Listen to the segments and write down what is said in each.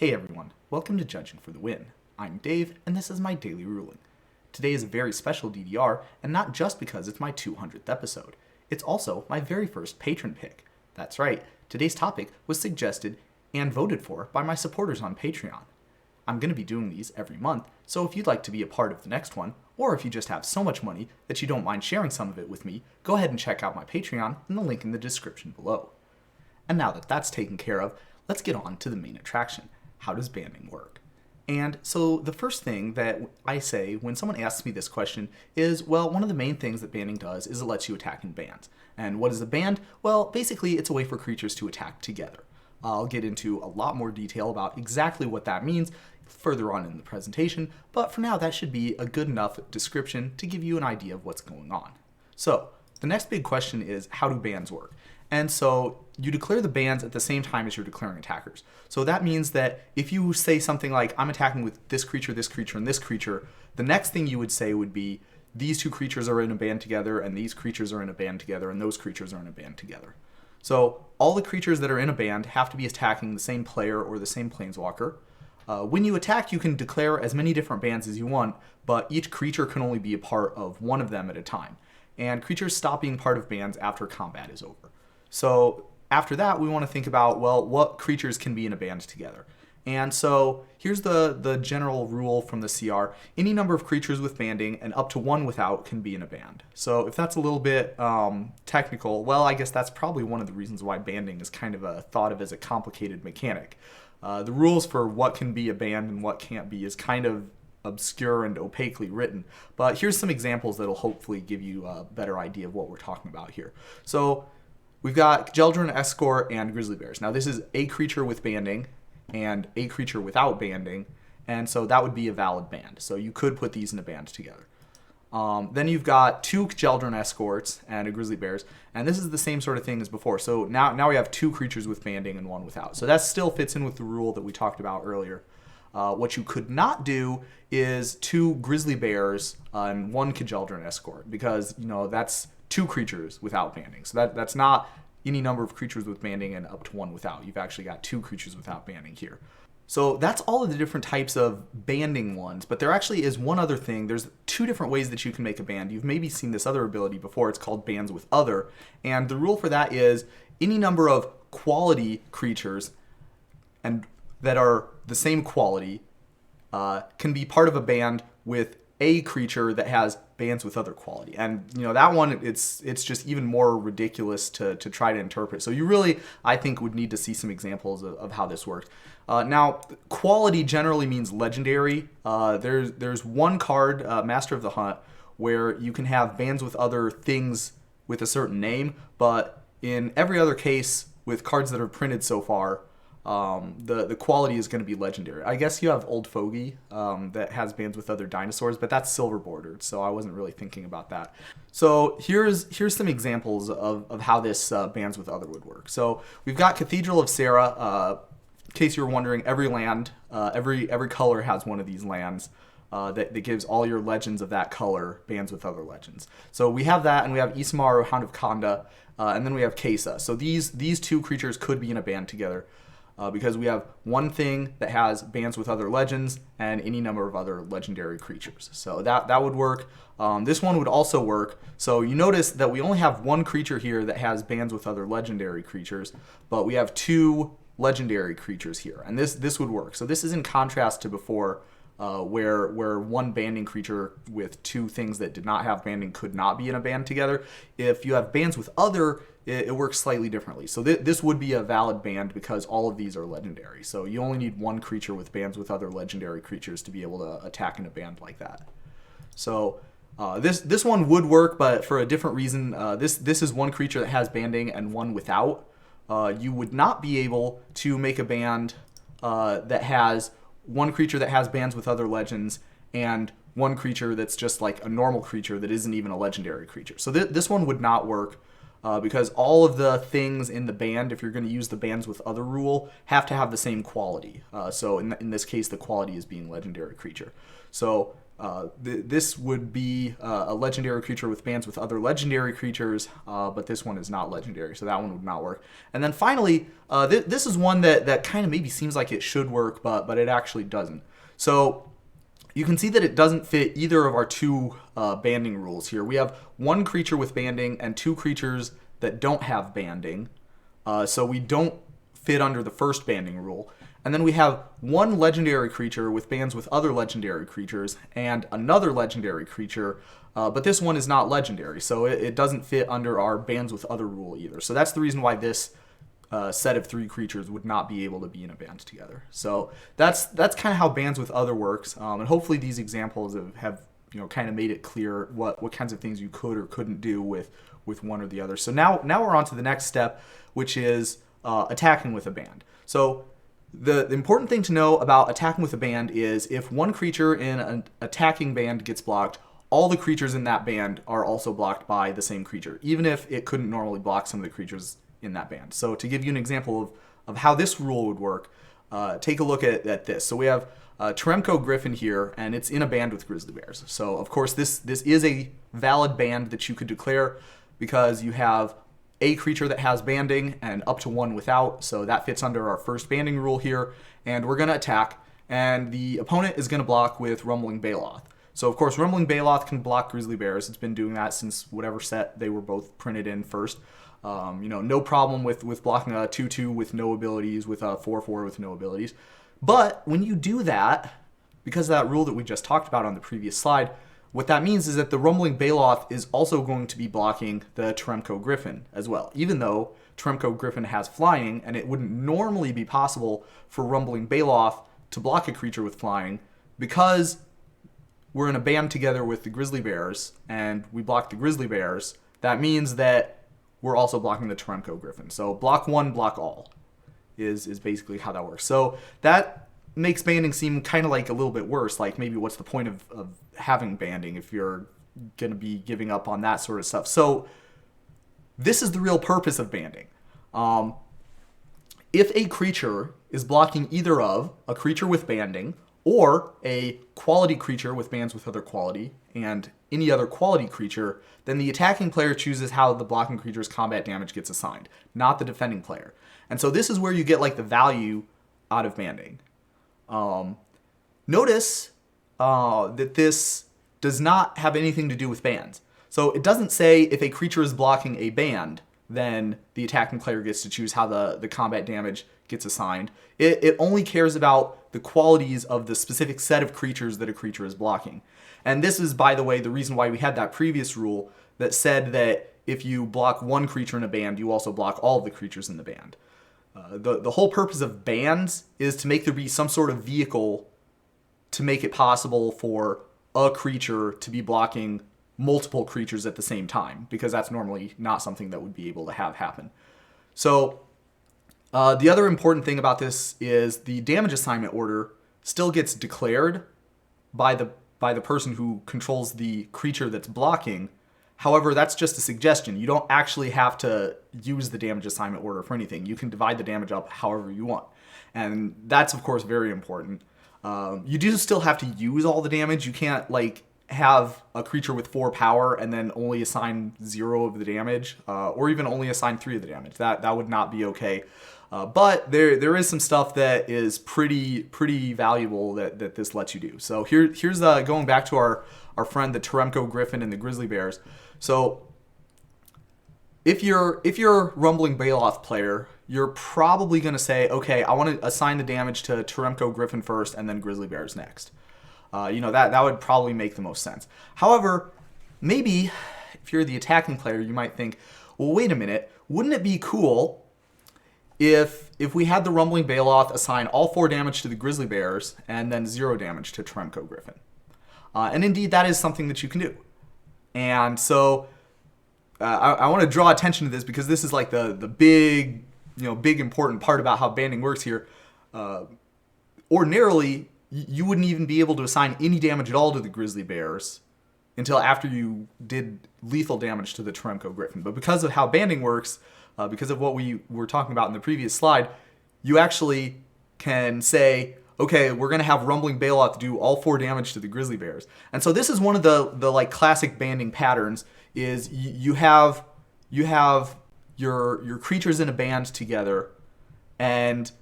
Hey everyone, welcome to Judging for the Win. I'm Dave, and this is my daily ruling. Today is a very special DDR, and not just because it's my 200th episode. It's also my very first patron pick. That's right, today's topic was suggested and voted for by my supporters on Patreon. I'm going to be doing these every month, so if you'd like to be a part of the next one, or if you just have so much money that you don't mind sharing some of it with me, go ahead and check out my Patreon in the link in the description below. And now that that's taken care of, let's get on to the main attraction. How does banding work? And so the first thing that I say when someone asks me this question is, well, one of the main things that banding does is it lets you attack in bands. And what is a band? Well, basically it's a way for creatures to attack together. I'll get into a lot more detail about exactly what that means further on in the presentation, but for now that should be a good enough description to give you an idea of what's going on. So the next big question is, how do bands work? And so you declare the bands at the same time as you're declaring attackers. So that means that if you say something like, I'm attacking with this creature, and this creature, the next thing you would say would be, these two creatures are in a band together, and these creatures are in a band together, and those creatures are in a band together. So all the creatures that are in a band have to be attacking the same player or the same planeswalker. When you attack, you can declare as many different bands as you want, but each creature can only be a part of one of them at a time. And creatures stop being part of bands after combat is over. So after that, we want to think about, well, what creatures can be in a band together? And so here's the general rule from the CR. Any number of creatures with banding and up to one without can be in a band. So if that's a little bit technical, well, I guess that's probably one of the reasons why banding is kind of thought of as a complicated mechanic. The rules for what can be a band and what can't be is kind of obscure and opaquely written. But here's some examples that'll hopefully give you a better idea of what we're talking about here. So we've got Geldron, Escort, and Grizzly Bears. Now this is a creature with banding and a creature without banding, and so that would be a valid band. So you could put these in a band together. Then you've got two Geldron Escorts and a Grizzly Bears, and this is the same sort of thing as before. So now we have two creatures with banding and one without. So that still fits in with the rule that we talked about earlier. What you could not do is two Grizzly Bears and one Geldron Escort, because that's two creatures without banding. So that's not any number of creatures with banding and up to one without. You've actually got two creatures without banding here. So that's all of the different types of banding ones, but there actually is one other thing. There's two different ways that you can make a band. You've maybe seen this other ability before. It's called bands with other, and the rule for that is any number of quality creatures and that are the same quality can be part of a band with a creature that has bands with other quality. And that one, it's just even more ridiculous to try to interpret. So you really, I think, would need to see some examples of how this works. Now, quality generally means legendary. There's one card, Master of the Hunt, where you can have bands with other things with a certain name, but in every other case with cards that are printed so far, the quality is going to be legendary. I guess you have Old Fogey that has bands with other dinosaurs, but that's silver bordered, so I wasn't really thinking about that. So here's some examples of how this bands with other would work. So we've got Cathedral of Sarah. In case you were wondering, every land, every color has one of these lands that gives all your legends of that color bands with other legends. So we have that, and we have Isamaru, Hound of Kanda, and then we have Kesa. So these two creatures could be in a band together. Because we have one thing that has bands with other legends and any number of other legendary creatures. So that would work. This one would also work. So you notice that we only have one creature here that has bands with other legendary creatures, but we have two legendary creatures here, and this would work. So this is in contrast to before, where one banding creature with two things that did not have banding could not be in a band together. If you have bands with other, it works slightly differently. So this would be a valid band because all of these are legendary. So you only need one creature with bands with other legendary creatures to be able to attack in a band like that. So this one would work, but for a different reason. This is one creature that has banding and one without. You would not be able to make a band that has one creature that has bands with other legends and one creature that's just like a normal creature that isn't even a legendary creature. So this one would not work because all of the things in the band, if you're going to use the bands with other rule, have to have the same quality. So in this case, the quality is being legendary creature. So This would be a legendary creature with bands with other legendary creatures, but this one is not legendary, so that one would not work. And then finally, this is one that kind of maybe seems like it should work, but it actually doesn't. So you can see that it doesn't fit either of our two banding rules here. We have one creature with banding and two creatures that don't have banding, so we don't fit under the first banding rule. And then we have one legendary creature with bands with other legendary creatures and another legendary creature, but this one is not legendary, so it doesn't fit under our bands with other rule either. So that's the reason why this set of three creatures would not be able to be in a band together. So that's kind of how bands with other works, and hopefully these examples have kind of made it clear what kinds of things you could or couldn't do with one or the other. So now we're on to the next step, which is attacking with a band. So the important thing to know about attacking with a band is if one creature in an attacking band gets blocked, all the creatures in that band are also blocked by the same creature, even if it couldn't normally block some of the creatures in that band. So to give you an example of how this rule would work, take a look at this. So we have Trample Griffin here, and it's in a band with grizzly bears. So of course this is a valid band that you could declare because you have a creature that has banding and up to one without, so that fits under our first banding rule here, and we're going to attack, and the opponent is going to block with Rumbling Baloth. So of course Rumbling Baloth can block grizzly bears. It's been doing that since whatever set they were both printed in first. No problem with blocking a 2/2 with no abilities, with a 4/4 with no abilities. But when you do that, because of that rule that we just talked about on the previous slide, what that means is that the Rumbling Baloth is also going to be blocking the Trample Griffin as well, even though Trample Griffin has flying, and it wouldn't normally be possible for Rumbling Baloth to block a creature with flying. Because we're in a band together with the grizzly bears, and we block the grizzly bears, that means that we're also blocking the Trample Griffin. So block one, block all is basically how that works. So that makes banding seem kind of like a little bit worse. Like maybe what's the point of having banding if you're going to be giving up on that sort of stuff. So this is the real purpose of banding. If a creature is blocking either of a creature with banding or a quality creature with bands with other quality and any other quality creature, then the attacking player chooses how the blocking creature's combat damage gets assigned, not the defending player. And so this is where you get like the value out of banding. Notice that this does not have anything to do with bands. So it doesn't say if a creature is blocking a band, then the attacking player gets to choose how the combat damage gets assigned. It only cares about the qualities of the specific set of creatures that a creature is blocking. And this is, by the way, the reason why we had that previous rule that said that if you block one creature in a band, you also block all of the creatures in the band. The whole purpose of bands is to make there be some sort of vehicle to make it possible for a creature to be blocking multiple creatures at the same time, because that's normally not something that would be able to have happen. So the other important thing about this is the damage assignment order still gets declared by the person who controls the creature that's blocking. However, that's just a suggestion. You don't actually have to use the damage assignment order for anything. You can divide the damage up however you want. And that's, of course, very important. You do still have to use all the damage. You can't, have a creature with 4 power and then only assign 0 of the damage, or even only assign 3 of the damage. That would not be okay. But there is some stuff that is pretty valuable that this lets you do. So here's going back to our friend the Trample Griffin and the Grizzly Bears. So if you're Rumbling Baloth player, you're probably going to say, okay, I want to assign the damage to Trample Griffin first and then Grizzly Bears next. That would probably make the most sense. However, maybe if you're the attacking player, you might think, well, wait a minute, wouldn't it be cool if we had the Rumbling Baloth assign all 4 damage to the Grizzly Bears and then 0 damage to Trample Griffin? And indeed, that is something that you can do. And so I want to draw attention to this because this is like the big important part about how banding works here. Ordinarily, you wouldn't even be able to assign any damage at all to the Grizzly Bears until after you did lethal damage to the Trample Griffin. But because of how banding works, because of what we were talking about in the previous slide, you actually can say, okay, we're gonna have Rumbling Bailoff do all 4 damage to the grizzly bears. And so this is one of the like classic banding patterns. Is you have your creatures in a band together, and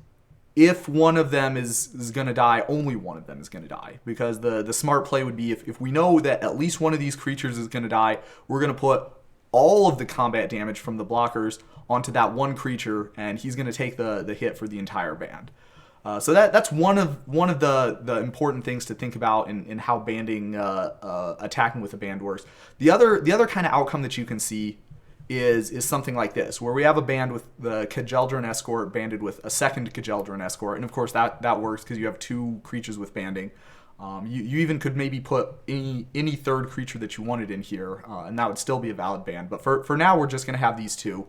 if one of them is gonna die, only one of them is gonna die. Because the smart play would be if we know that at least one of these creatures is gonna die, we're gonna put all of the combat damage from the blockers onto that one creature, and he's gonna take the hit for the entire band. So that's one of the important things to think about in how banding attacking with a band works. The other kind of outcome that you can see is something like this, where we have a band with the Kjeldren Escort banded with a second Kjeldren Escort, and of course that works because you have 2 creatures with banding. You even could maybe put any third creature that you wanted in here, and that would still be a valid band. But for now, we're just going to have these 2,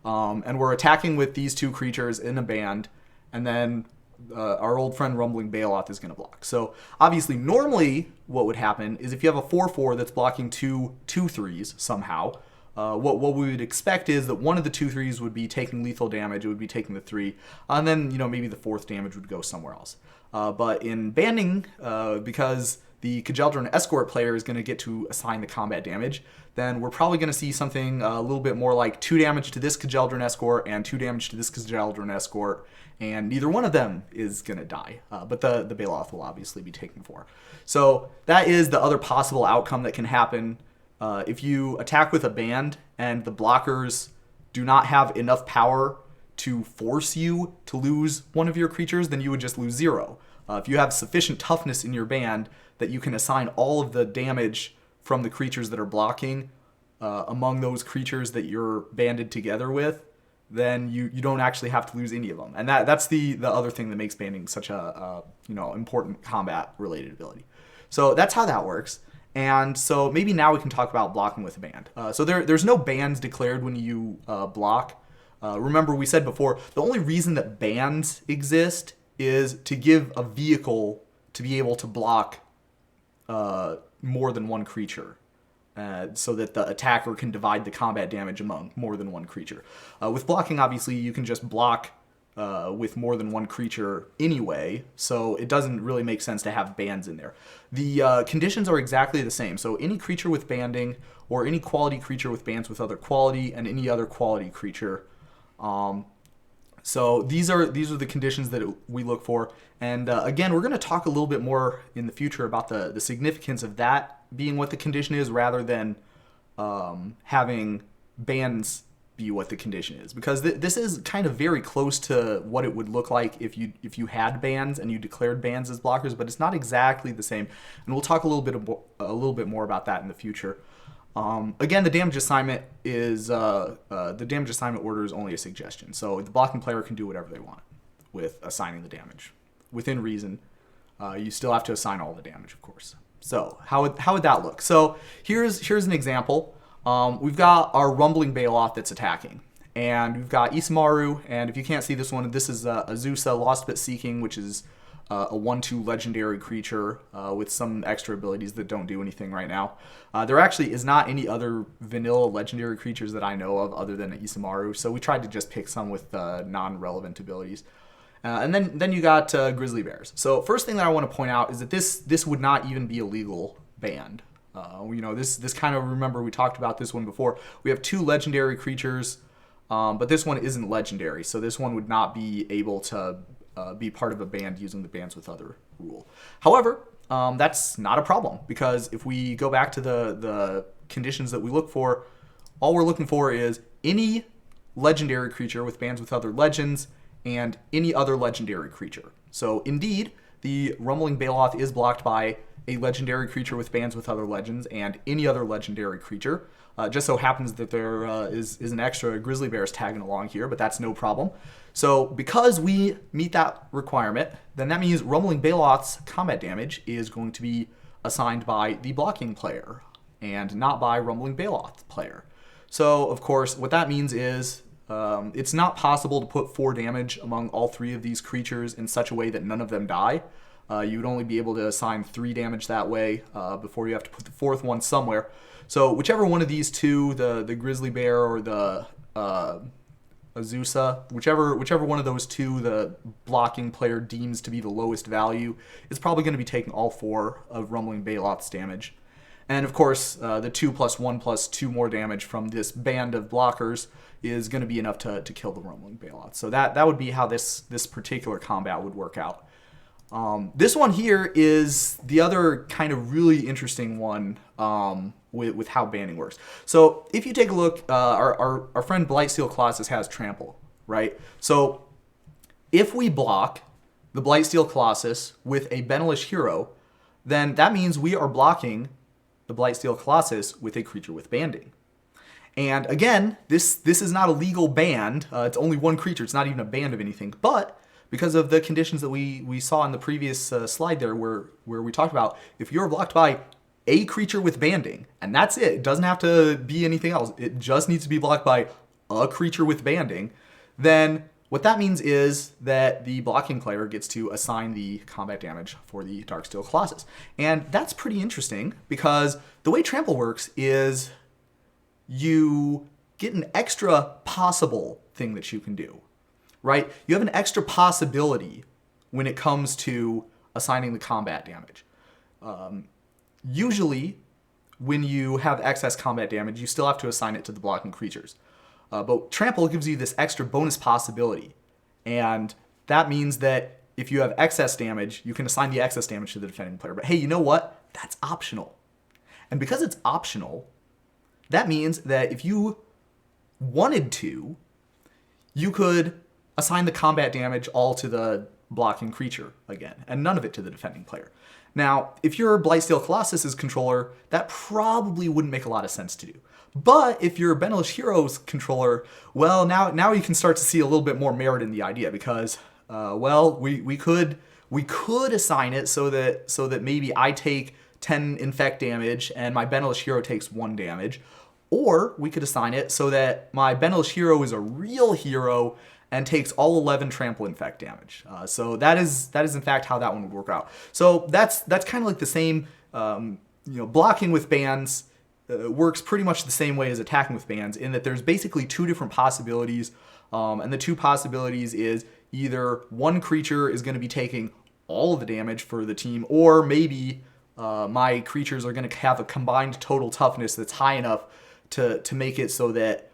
and we're attacking with these 2 creatures in a band, and then our old friend Rumbling Bailoff is going to block. So obviously, normally what would happen is if you have a 4/4 that's blocking 2 3s somehow, what we would expect is that one of the 2 3s would be taking lethal damage. It would be taking the 3, and then maybe the 4th damage would go somewhere else. But in banding, because the Kjeldren Escort player is going to get to assign the combat damage, then we're probably going to see something a little bit more like 2 damage to this Kjeldren Escort and 2 damage to this Kjeldren Escort, and neither one of them is going to die. But the Bailoff will obviously be taken 4. So that is the other possible outcome that can happen. If you attack with a band and the blockers do not have enough power to force you to lose one of your creatures, then you would just lose 0. If you have sufficient toughness in your band that you can assign all of the damage from the creatures that are blocking among those creatures that you're banded together with, then you don't actually have to lose any of them. And that's the other thing that makes banding such a important combat related ability. So that's how that works. And so maybe now we can talk about blocking with a band. So there's no bands declared when you block. Remember, we said before, the only reason that bands exist is to give a vehicle to be able to block more than one creature, so that the attacker can divide the combat damage among more than one creature. With blocking, obviously, you can just block with more than one creature anyway, so it doesn't really make sense to have bands in there. The conditions are exactly the same. So any creature with banding, or any quality creature with bands with other quality, and any other quality creature. So these are the conditions that we look for. And again, we're going to talk a little bit more in the future about the significance of that being what the condition is, rather than having bands be what the condition is, because this is kind of very close to what it would look like if you had bands and you declared bands as blockers, but it's not exactly the same. And we'll talk a little bit more about that in the future. Again, the damage assignment order is only a suggestion, so the blocking player can do whatever they want with assigning the damage within reason. You still have to assign all the damage, of course. So how would that look? So here's an example. We've got our Rumbling Bailoff that's attacking, and we've got Isamaru, and if you can't see this one, this is Azusa, Lost But Seeking, which is a 1/2 legendary creature with some extra abilities that don't do anything right now. There actually is not any other vanilla legendary creatures that I know of other than Isamaru, so we tried to just pick some with non-relevant abilities. And then you got Grizzly Bears. So first thing that I want to point out is that this would not even be a legal band. This kind of, remember we talked about this one before. We have 2 legendary creatures, but this one isn't legendary, so this one would not be able to be part of a band using the bands with other rule. However, that's not a problem, because if we go back to the conditions that we look for, all we're looking for is any legendary creature with bands with other legends and any other legendary creature. So indeed, the Rumbling Bailoff is blocked by a legendary creature with bands with other legends and any other legendary creature. Just so happens that there is an extra Grizzly Bears tagging along here, but that's no problem. So because we meet that requirement, then that means Rumbling Bailoff's combat damage is going to be assigned by the blocking player and not by Rumbling Bailoff's player. So of course, what that means is it's not possible to put 4 damage among all 3 of these creatures in such a way that none of them die. You would only be able to assign 3 damage that way before you have to put the 4th one somewhere. So whichever one of these 2, the Grizzly Bear or the Azusa, whichever one of those two the blocking player deems to be the lowest value, is probably going to be taking all 4 of Rumbling Baloth's damage. And of course, the 2+1+2 more damage from this band of blockers is going to be enough to kill the Rumbling Baloth. So that would be how this particular combat would work out. This one here is the other kind of really interesting one with how banding works. So if you take a look, our friend Blightsteel Colossus has trample, right? So if we block the Blightsteel Colossus with a Benelish hero, then that means we are blocking the Blightsteel Colossus with a creature with banding. And again, this is not a legal band. It's only one creature. It's not even a band of anything. But because of the conditions that we saw in the previous slide there where we talked about, if you're blocked by a creature with banding, and that's it. It doesn't have to be anything else. It just needs to be blocked by a creature with banding. Then what that means is that the blocking player gets to assign the combat damage for the Darksteel Colossus. And that's pretty interesting because the way trample works is you get an extra possible thing that you can do, right? You have an extra possibility when it comes to assigning the combat damage. Usually, when you have excess combat damage, you still have to assign it to the blocking creatures. But trample gives you this extra bonus possibility. And that means that if you have excess damage, you can assign the excess damage to the defending player. But hey, you know what? That's optional. And because it's optional, that means that if you wanted to, you could assign the combat damage all to the blocking creature again, and none of it to the defending player. Now, if you're Blightsteel Colossus's controller, that probably wouldn't make a lot of sense to do. But if you're Benelish Hero's controller, well, now you can start to see a little bit more merit in the idea because, we could assign it so that maybe I take 10 infect damage and my Benelish Hero takes 1 damage, or we could assign it so that my Benelish Hero is a real hero and takes all 11 trample infect damage. So that is in fact how that one would work out. So that's kind of like the same, blocking with bans works pretty much the same way as attacking with bans in that there's basically 2 different possibilities. And the 2 possibilities is either one creature is going to be taking all of the damage for the team, or maybe my creatures are going to have a combined total toughness that's high enough to make it so that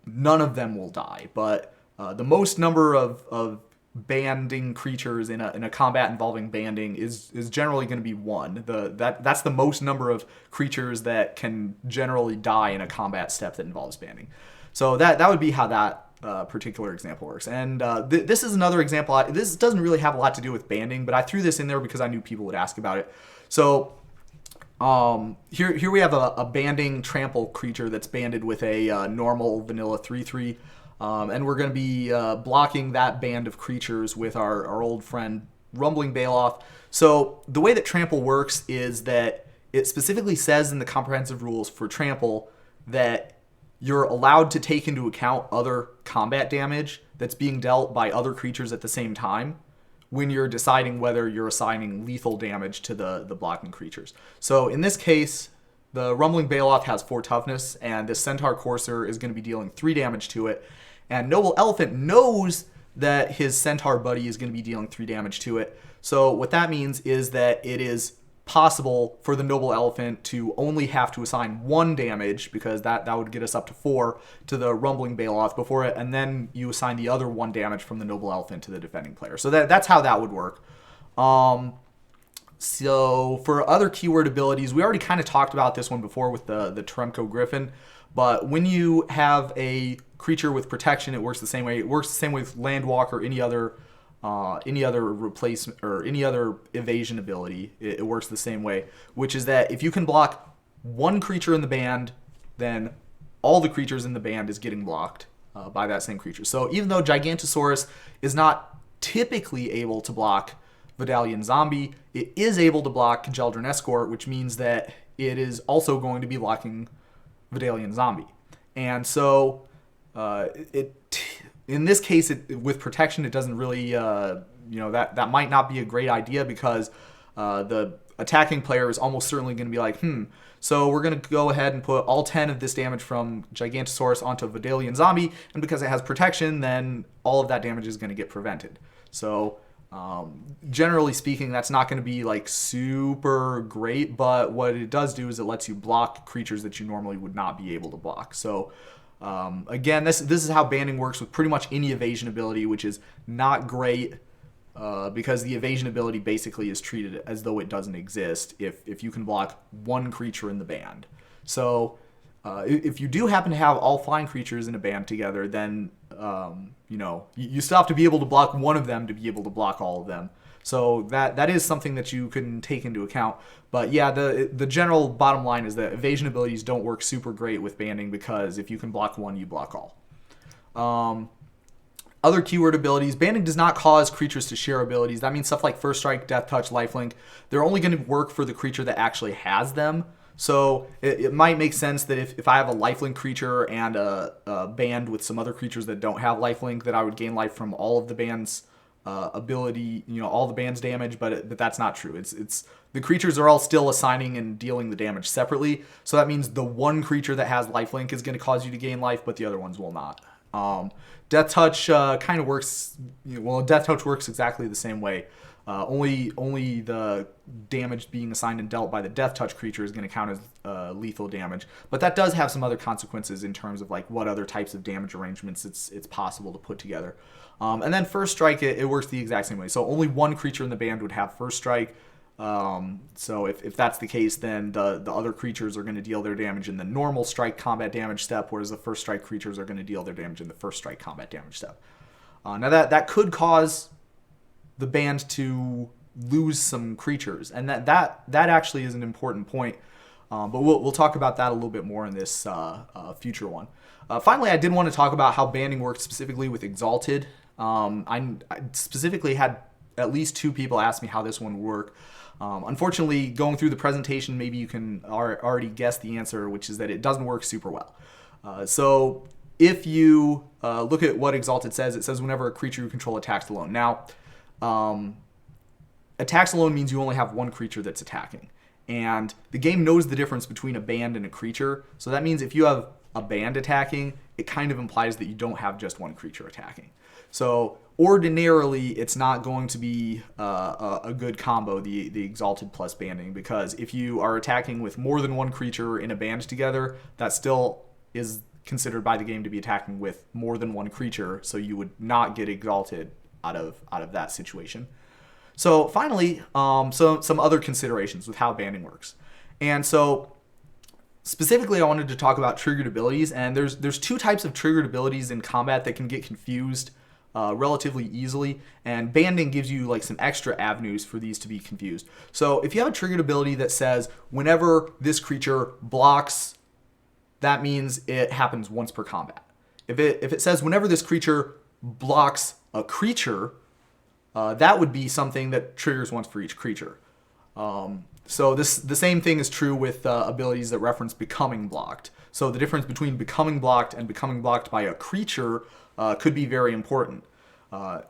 none of them will die. But the most number of banding creatures in a combat involving banding is generally going to be 1. That's the most number of creatures that can generally die in a combat step that involves banding. So that would be how that particular example works. And this is another example. This doesn't really have a lot to do with banding, but I threw this in there because I knew people would ask about it. So here we have a banding trample creature that's banded with a normal vanilla 3/3. And we're going to be blocking that band of creatures with our old friend Rumbling Baloth. So the way that trample works is that it specifically says in the comprehensive rules for trample that you're allowed to take into account other combat damage that's being dealt by other creatures at the same time when you're deciding whether you're assigning lethal damage to the blocking creatures. So in this case, the Rumbling Baloth has 4 toughness, and the Centaur Courser is going to be dealing 3 damage to it. And Noble Elephant knows that his Centaur buddy is going to be dealing 3 damage to it. So what that means is that it is possible for the Noble Elephant to only have to assign 1 damage, because that would get us up to 4 to the Rumbling Baloth before it, and then you assign the other 1 damage from the Noble Elephant to the defending player. So that's how that would work. So for other keyword abilities, we already kind of talked about this one before with the Tremco Griffin, but when you have a creature with protection, it works the same way. It works the same way with Landwalk or any other replacement or any other evasion ability. It works the same way, which is that if you can block 1 creature in the band, then all the creatures in the band is getting blocked by that same creature. So even though Gigantosaurus is not typically able to block Vidalian Zombie, it is able to block Geldrin Escort, which means that it is also going to be blocking Vidalian Zombie. And so in this case, with protection, it doesn't really, that might not be a great idea, because the attacking player is almost certainly going to be like, so we're going to go ahead and put all 10 of this damage from Gigantosaurus onto Vidalian Zombie, and because it has protection, then all of that damage is going to get prevented. So generally speaking, that's not going to be like super great, but what it does do is it lets you block creatures that you normally would not be able to block. So again, this is how banding works with pretty much any evasion ability, which is not great because the evasion ability basically is treated as though it doesn't exist if you can block one creature in the band. So if you do happen to have all flying creatures in a band together, then you still have to be able to block one of them to be able to block all of them. So that is something that you can take into account. But yeah, the general bottom line is that evasion abilities don't work super great with banding because if you can block one, you block all. Other keyword abilities, banding does not cause creatures to share abilities. That means stuff like First Strike, Death Touch, Lifelink. They're only going to work for the creature that actually has them. So it might make sense that if I have a lifelink creature and a band with some other creatures that don't have lifelink, that I would gain life from all of the band's ability, all the band's damage, but that's not true. It's the creatures are all still assigning and dealing the damage separately. So that means the one creature that has lifelink is going to cause you to gain life, but the other ones will not. Death Touch kind of works. Death Touch works exactly the same way. Only the damage being assigned and dealt by the Death Touch creature is going to count as lethal damage. But that does have some other consequences in terms of like what other types of damage arrangements it's possible to put together. And then First Strike, it works the exact same way. So only one creature in the band would have First Strike. So if that's the case, then the other creatures are going to deal their damage in the normal strike combat damage step, whereas the First Strike creatures are going to deal their damage in the First Strike combat damage step. Now that could cause the band to lose some creatures, and that actually is an important point. But we'll talk about that a little bit more in this future one. Finally, I did want to talk about how banding works specifically with Exalted. I specifically had at least 2 people ask me how this one would work. Unfortunately, going through the presentation, maybe you can already guess the answer, which is that it doesn't work super well. So if you look at what Exalted says, it says whenever a creature you control attacks alone. Now, attacks alone means you only have one creature that's attacking. And the game knows the difference between a band and a creature. So that means if you have a band attacking, it kind of implies that you don't have just one creature attacking. So ordinarily, it's not going to be a good combo, the Exalted plus banding, because if you are attacking with more than one creature in a band together, that still is considered by the game to be attacking with more than one creature, so you would not get Exalted out of that situation. So finally, some other considerations with how banding works. And so specifically, I wanted to talk about triggered abilities, and there's 2 types of triggered abilities in combat that can get confused relatively easily, and banding gives you like some extra avenues for these to be confused. So if you have a triggered ability that says whenever this creature blocks, that means it happens once per combat. If it says whenever this creature blocks a creature, that would be something that triggers once for each creature. So the same thing is true with abilities that reference becoming blocked. So the difference between becoming blocked and becoming blocked by a creature could be very important.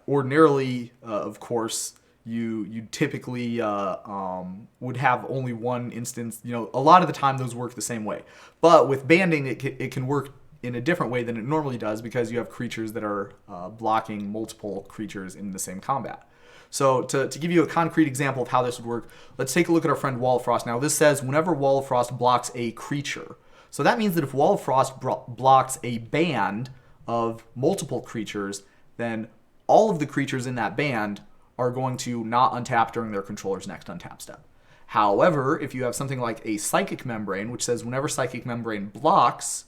Ordinarily, of course, you typically would have only one instance. A lot of the time those work the same way. But with banding, it can work in a different way than it normally does because you have creatures that are blocking multiple creatures in the same combat. So to give you a concrete example of how this would work, let's take a look at our friend Wall of Frost. Now this says whenever Wall of Frost blocks a creature. So that means that if Wall of Frost blocks a band of multiple creatures, then all of the creatures in that band are going to not untap during their controller's next untap step. However, if you have something like a Psychic Membrane, which says whenever Psychic Membrane blocks,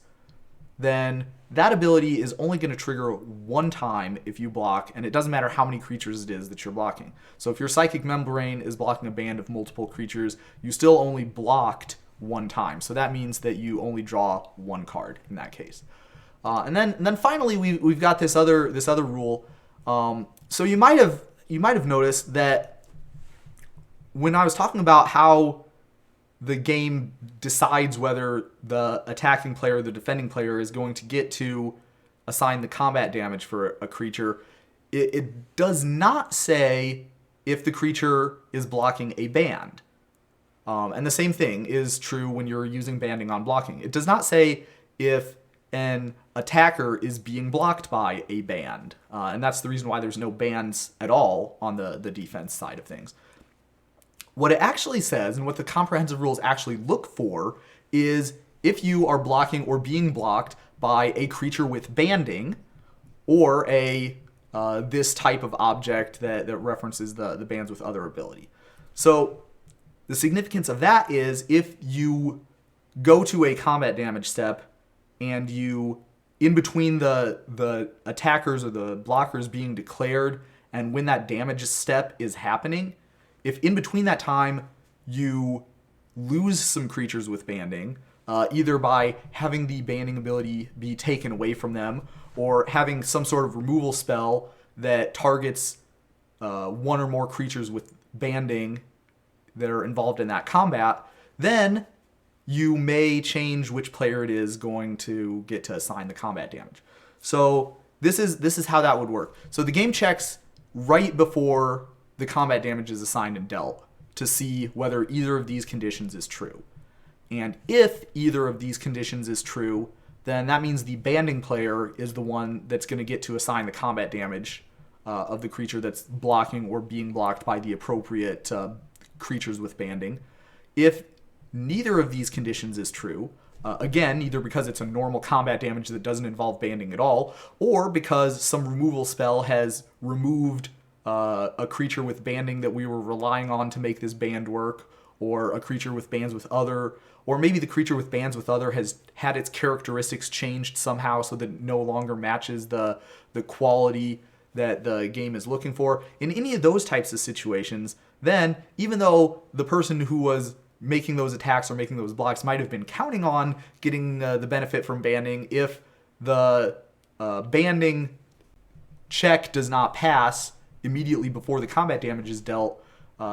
then that ability is only going to trigger one time if you block, and it doesn't matter how many creatures it is that you're blocking. So if your Psychic Membrane is blocking a band of multiple creatures, you still only blocked one time. So that means that you only draw one card in that case. And then finally, we've got this other rule. So you might have noticed that when I was talking about how the game decides whether the attacking player or the defending player is going to get to assign the combat damage for a creature, it does not say if the creature is blocking a band. And the same thing is true when you're using banding on blocking. It does not say if an attacker is being blocked by a band. And that's the reason why there's no bands at all on the defense side of things. What it actually says, and what the comprehensive rules actually look for, is if you are blocking or being blocked by a creature with banding, or this type of object that references the bands with other ability. So the significance of that is if you go to a combat damage step and you, in between the attackers or the blockers being declared and when that damage step is happening, if in between that time you lose some creatures with banding, either by having the banding ability be taken away from them or having some sort of removal spell that targets one or more creatures with banding that are involved in that combat, then you may change which player it is going to get to assign the combat damage. So this is how that would work. So the game checks right before the combat damage is assigned and dealt to see whether either of these conditions is true. And if either of these conditions is true, then that means the banding player is the one that's going to get to assign the combat damage of the creature that's blocking or being blocked by the appropriate creatures with banding. If neither of these conditions is true, again, either because it's a normal combat damage that doesn't involve banding at all, or because some removal spell has removed a creature with banding that we were relying on to make this band work, or a creature with bands with other, or maybe the creature with bands with other has had its characteristics changed somehow so that it no longer matches the quality that the game is looking for. In any of those types of situations, then even though the person who was making those attacks or making those blocks might have been counting on getting the benefit from banding, if the banding check does not pass immediately before the combat damage is dealt,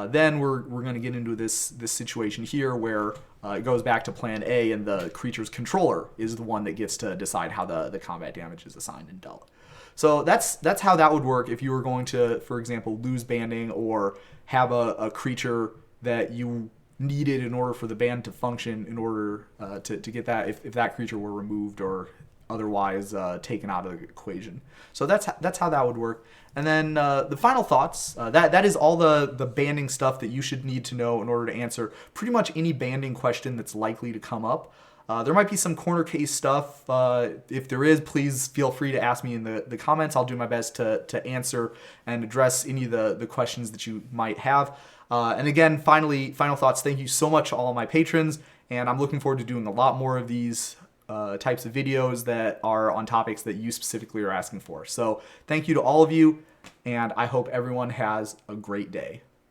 then we're going to get into this situation here where it goes back to plan A and the creature's controller is the one that gets to decide how the combat damage is assigned and dealt. So that's how that would work if you were going to, for example, lose banding or have a creature that you needed in order for the band to function in order to get that, if that creature were removed or otherwise taken out of the equation. So that's how that would work. And then the final thoughts, that is all the banding stuff that you should need to know in order to answer pretty much any banding question that's likely to come up. There might be some corner case stuff. If there is, please feel free to ask me in the comments. I'll do my best to answer and address any of the questions that you might have. And again, final thoughts. Thank you so much to all of my patrons, and I'm looking forward to doing a lot more of these types of videos that are on topics that you specifically are asking for. So thank you to all of you, and I hope everyone has a great day.